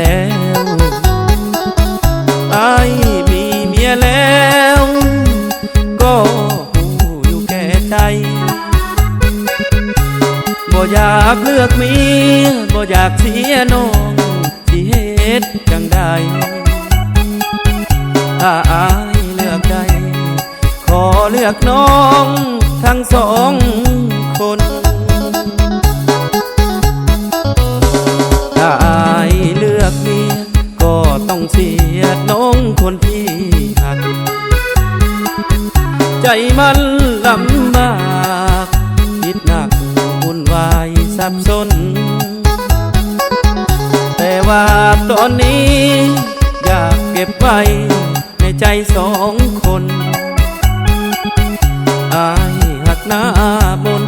แล้วอายมีเมียแล้วก็หูอยู่แก่ใจบ่อยากเลือกเมียบ่อยากเสียน้องที่เฮ็ดจังใดถ้าอายเลือกได้ขอเลือกน้องทั้งสองคนถ้าอายเลือกเมียก็ต้องเสียน้องคนที่หักใจมันลำบากคิดหนักวุ่นวายสับสนแต่ว่าตอนนี้อยากเก็บไว้ในใจสองคนอายหักหน้าบน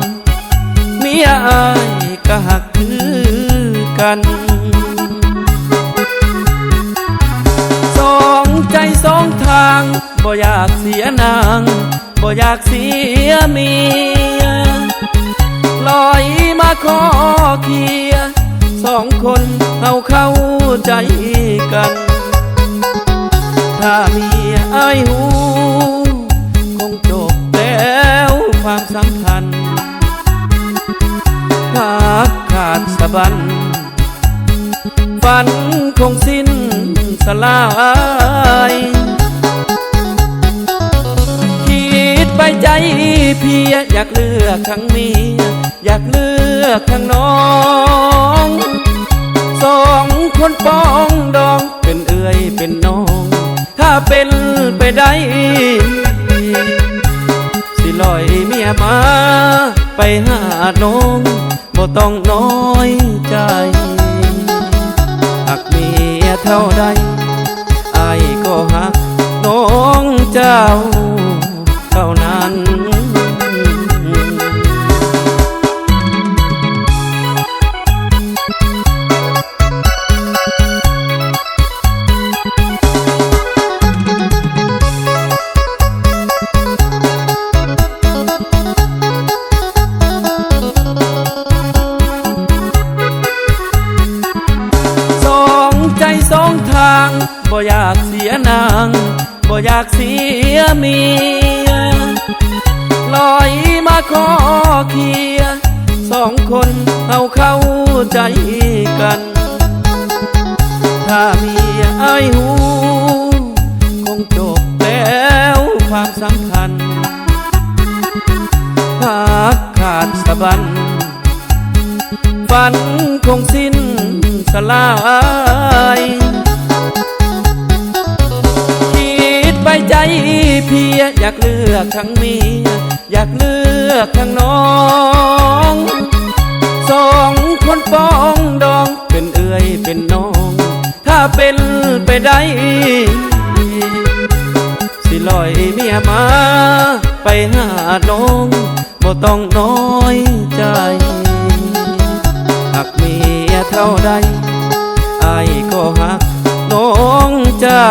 เมียอายก็หักคือกันสองใจสองทางบ่อยากเสียนางบ่อยากเสียเมียลอยมาขอเคียสองคนเข้าใจกันถ้าเมียอายหูคงจบแล้วความสัมพันธ์ขาดสะบั้นฝันคงสิ้นสลายคิดไปใจเพียอยากเลือกทั้งเมียอยากเลือกทั้งน้องสองคนป้องดองเป็นเอื้อยเป็นน้องถ้าเป็นไปได้สิลอยเมียมาไปหาน้องบ่ต้องน้อยใจหากเมียเท่าใดอายก็หักน้องเจ้าเท่านั้นสองทางบ่อยากเสียนางบ่อยากเสียเมียลอยมาขอเคียสองคนเข้าใจกันถ้าเมียอายหูคงจบแล้วความสัมพันธ์ขาดสะบั้นฝันคงสิ้นสลายคิดไปใจเพียอยากเลือกทั้งเมียอยากเลือกทั้งน้องสองคนป้องดองเป็นเอื้อยเป็นน้องถ้าเป็นไปได้สิลอยเมียมาไปหาน้องบ่ต้องน้อยใจหากเมียเท่าใดอายก็หักน้องเจ้า